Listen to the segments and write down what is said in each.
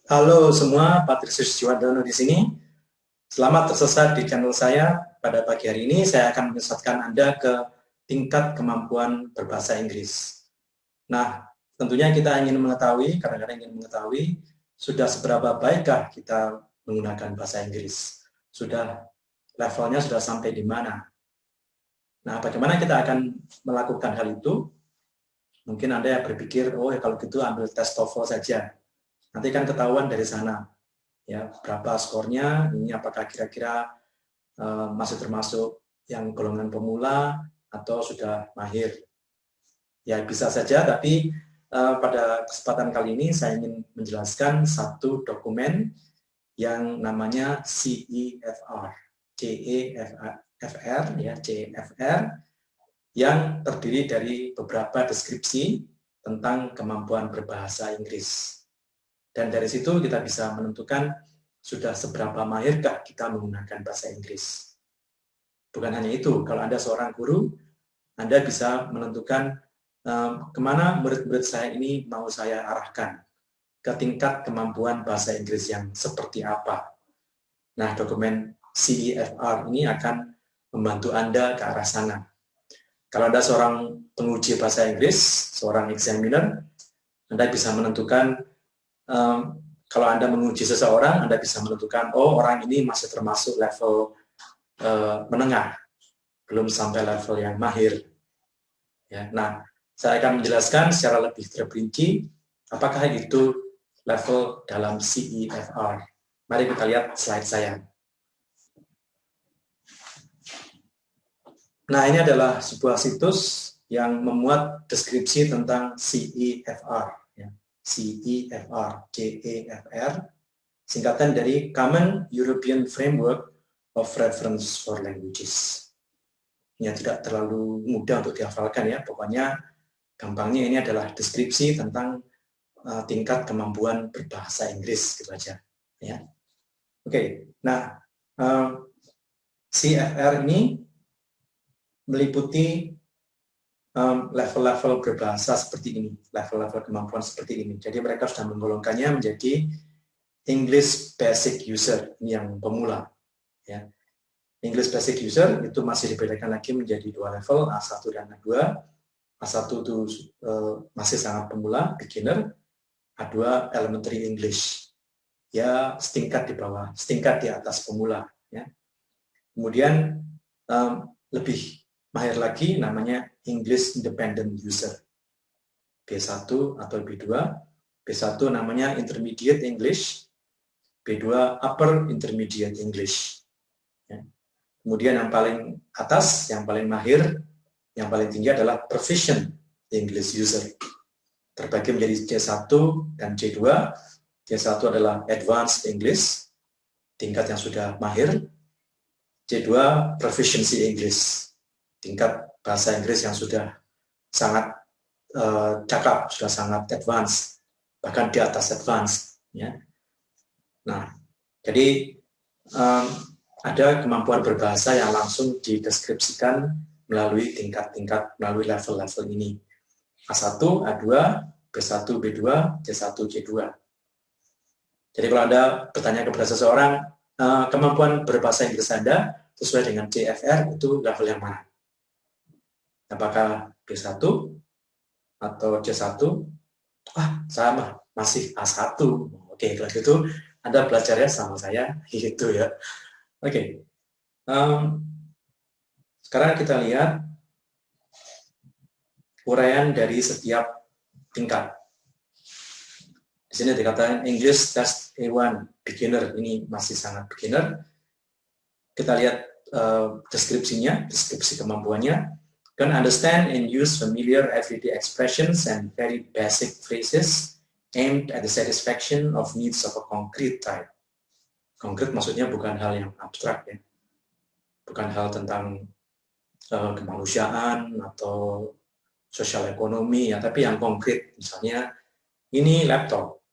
Halo semua, Patrisius Juwandono di sini. Selamat tersesat di channel saya. Pada pagi hari ini saya akan menyesatkan Anda ke tingkat kemampuan berbahasa Inggris. Nah, tentunya kita ingin mengetahui, kadang-kadang ingin mengetahui, sudah seberapa baikkah kita menggunakan bahasa Inggris? Levelnya sudah sampai di mana? Nah, bagaimana kita akan melakukan hal itu? Mungkin Anda yang berpikir, oh ya kalau gitu ambil tes TOEFL saja. Nanti kan ketahuan dari sana. Ya, berapa skornya, ini apakah kira-kira masih termasuk yang golongan pemula atau sudah mahir. Ya bisa saja, tapi pada kesempatan kali ini saya ingin menjelaskan satu dokumen yang namanya CEFR, CEFR, ya, CEFR, yang terdiri dari beberapa deskripsi tentang kemampuan berbahasa Inggris. Dan dari situ kita bisa menentukan sudah seberapa mahirkah kita menggunakan bahasa Inggris. Bukan hanya itu, kalau Anda seorang guru, Anda bisa menentukan kemana murid-murid saya ini mau saya arahkan, ke tingkat kemampuan bahasa Inggris yang seperti apa. Nah, dokumen CEFR ini akan membantu Anda ke arah sana. Kalau Anda seorang penguji bahasa Inggris, seorang examiner, Anda bisa menentukan kalau Anda menguji seseorang, Anda bisa menentukan, oh orang ini masih termasuk level menengah, belum sampai level yang mahir. Ya, nah, saya akan menjelaskan secara lebih terperinci apakah itu level dalam CEFR. Mari kita lihat slide saya. Nah, ini adalah sebuah situs yang memuat deskripsi tentang CEFR. Ya. CEFR, CEFR, singkatan dari Common European Framework of Reference for Languages. Ini tidak terlalu mudah untuk dihafalkan ya, pokoknya gampangnya ini adalah deskripsi tentang tingkat kemampuan berbahasa Inggris gitu aja. Ya. Oke, nah CFR ini meliputi level-level berbahasa seperti ini, level-level kemampuan seperti ini. Jadi mereka sudah menggolongkannya menjadi English Basic User, ini yang pemula. Ya. English Basic User itu masih dibedakan lagi menjadi dua level, A1 dan A2. A1 itu masih sangat pemula, beginner. A2 Elementary English, ya setingkat di bawah, setingkat di atas pemula. Ya. Kemudian lebih mahir lagi namanya English Independent User, B1 atau B2. B1 namanya Intermediate English, B2 Upper Intermediate English. Ya. Kemudian yang paling atas, yang paling mahir, yang paling tinggi adalah Proficient English User. Terbagi menjadi C1 dan C2. C1 adalah Advanced English, tingkat yang sudah mahir. C2 Proficiency English, tingkat bahasa Inggris yang sudah sangat cakap, sudah sangat advance, bahkan di atas advance. Ya. Nah, jadi ada kemampuan berbahasa yang langsung dideskripsikan melalui tingkat-tingkat, melalui level-level ini. A1, A2, B1, B2, C1, C2. Jadi kalau Anda bertanya kepada seseorang, kemampuan berbahasa Inggris Anda sesuai dengan CFR itu level yang mana? Apakah B1 atau C1? Sama, masih A1. Oke, kalau gitu Anda belajarnya sama saya, gitu ya. Oke. Sekarang kita lihat uraian dari setiap tingkat. Di sini dikatakan English Test A1 beginner, ini masih sangat beginner. Kita lihat deskripsinya, deskripsi kemampuannya. Can understand and use familiar everyday expressions and very basic phrases aimed at the satisfaction of needs of a concrete type. Konkret maksudnya bukan hal yang abstrak ya, bukan hal tentang kemanusiaan atau sosial ekonomi ya, tapi yang konkret. Misalnya ini laptop,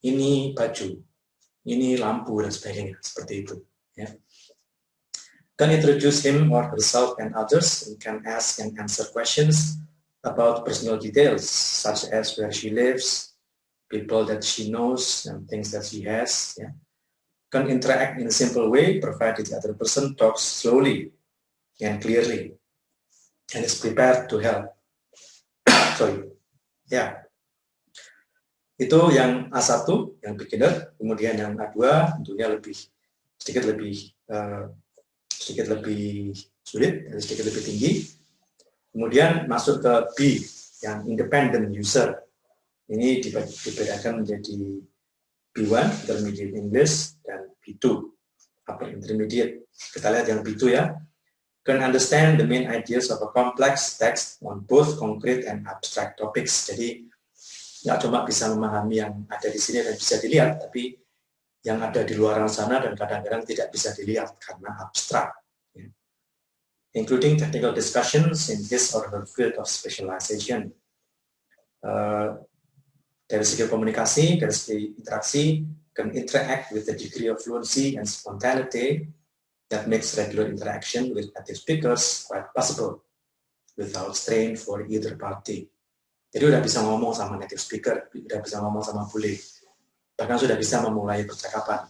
ini baju, ini lampu dan sebagainya, seperti itu. Ya. Can introduce him or herself and others, and can ask and answer questions about personal details such as where she lives, people that she knows and things that she has. Ya. Can interact in a simple way, provided the other person talks slowly and clearly and is prepared to help. Sorry. Ya. Itu yang A1, yang beginner. Kemudian yang A2 tentunya sedikit lebih sulit, sedikit lebih tinggi. Kemudian masuk ke B, yang independent user. Ini dibedakan menjadi B1, intermediate English, dan B2, upper intermediate. Kita lihat yang B2 ya. Can understand the main ideas of a complex text on both concrete and abstract topics. Jadi, nggak cuma bisa memahami yang ada di sini dan bisa dilihat, tapi yang ada di luar sana dan kadang-kadang tidak bisa dilihat karena abstrak. Including technical discussions in his or her field of specialization. Dari segi komunikasi, dari segi interaksi, can interact with the degree of fluency and spontaneity that makes regular interaction with native speakers quite possible without strain for either party. Jadi udah bisa ngomong sama native speaker, udah bisa ngomong sama bule, bahkan sudah bisa memulai percakapan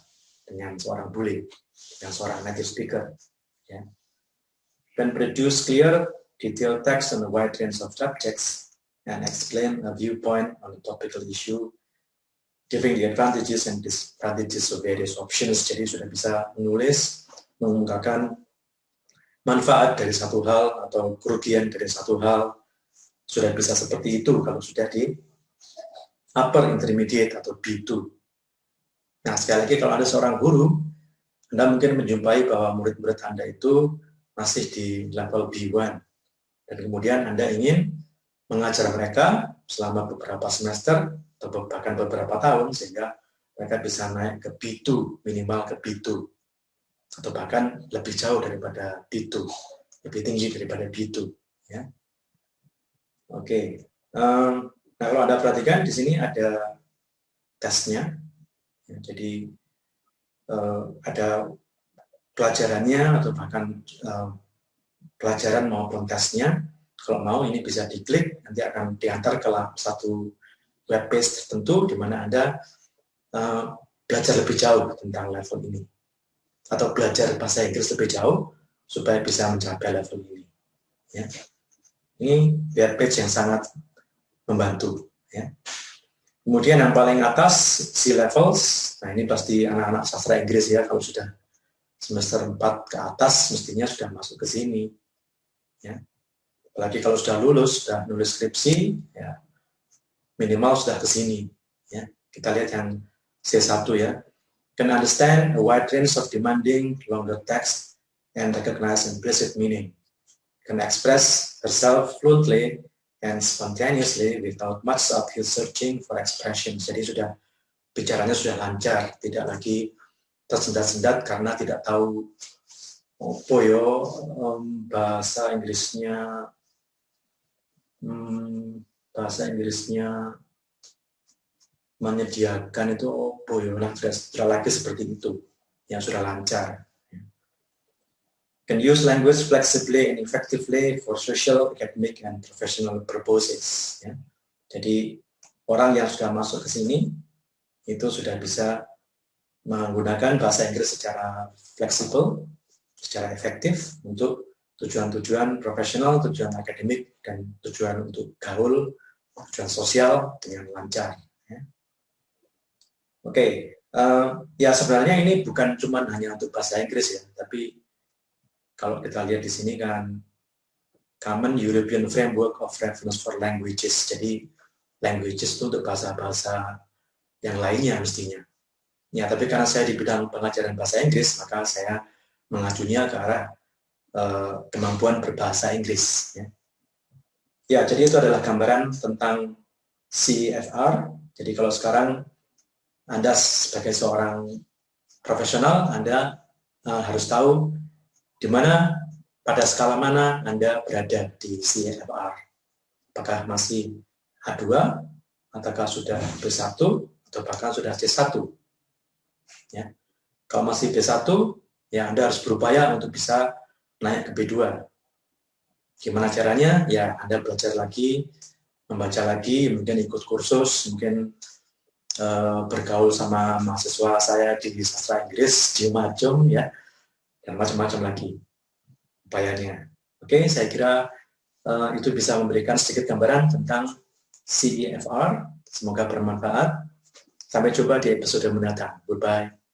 dengan seorang bule, dengan seorang native speaker. Ya. Can produce clear, detailed text on a wide range of subjects and explain a viewpoint on a topical issue, giving the advantages and disadvantages of various options. Jadi sudah bisa menulis, mengungkapkan manfaat dari satu hal atau kerugian dari satu hal. Sudah bisa seperti itu kalau sudah di upper intermediate atau B2. Nah, sekali lagi kalau ada seorang guru, Anda mungkin menjumpai bahwa murid-murid Anda itu masih di level B1. Dan kemudian Anda ingin mengajar mereka selama beberapa semester atau bahkan beberapa tahun sehingga mereka bisa naik ke B2, minimal ke B2 atau bahkan lebih jauh daripada B2, lebih tinggi daripada B2. Ya. Oke. Nah, kalau Anda perhatikan di sini ada tesnya. Ya, jadi ada pelajarannya atau bahkan pelajaran maupun tesnya. Kalau mau ini bisa diklik, nanti akan diantar ke satu web page tertentu di mana Anda belajar lebih jauh tentang level ini. Atau belajar bahasa Inggris lebih jauh supaya bisa mencapai level ini. Ya. Ini web page yang sangat membantu. Ya. Kemudian yang paling atas, C-levels. Nah ini pasti anak-anak sastra Inggris ya, kalau sudah semester 4 ke atas mestinya sudah masuk ke sini. Ya. Apalagi kalau sudah lulus, sudah nulis skripsi, ya, minimal sudah ke sini. Ya. Kita lihat yang C1 ya. Can understand a wide range of demanding longer text and recognize implicit meaning. Can express herself fluently and spontaneously without much uphill searching for expression. Jadi bicaranya sudah lancar, tidak lagi tersendat-sendat karena tidak tahu bahasa Inggrisnya menyediakan itu sudah lagi seperti itu, yang sudah lancar. Can use language flexibly and effectively for social, academic, and professional purposes. Ya. Jadi orang yang sudah masuk ke sini itu sudah bisa menggunakan bahasa Inggris secara fleksibel, secara efektif untuk tujuan-tujuan profesional, tujuan akademik, dan tujuan untuk gaul, tujuan sosial dengan lancar. Ya. Oke, ya sebenarnya ini bukan cuma hanya untuk bahasa Inggris ya, tapi kalau kita lihat di sini kan Common European Framework of Reference for Languages. Jadi languages itu untuk bahasa-bahasa yang lainnya mestinya. Ya, tapi karena saya di bidang pengajaran bahasa Inggris, maka saya mengacunya ke arah kemampuan berbahasa Inggris. Ya, jadi itu adalah gambaran tentang CFR. Jadi kalau sekarang Anda sebagai seorang profesional, Anda harus tahu di mana, pada skala mana Anda berada di CFR. Apakah masih A2, ataukah sudah B1, atau bahkan sudah C1. Ya. Kalau masih B1, ya Anda harus berupaya untuk bisa naik ke B2. Gimana caranya? Ya Anda belajar lagi, membaca lagi, mungkin ikut kursus, mungkin bergaul sama mahasiswa saya di sastra Inggris, di Majum ya, dan macam-macam lagi upayanya. Oke, saya kira itu bisa memberikan sedikit gambaran tentang CEFR. Semoga bermanfaat. Sampai jumpa di episode mendatang. Goodbye.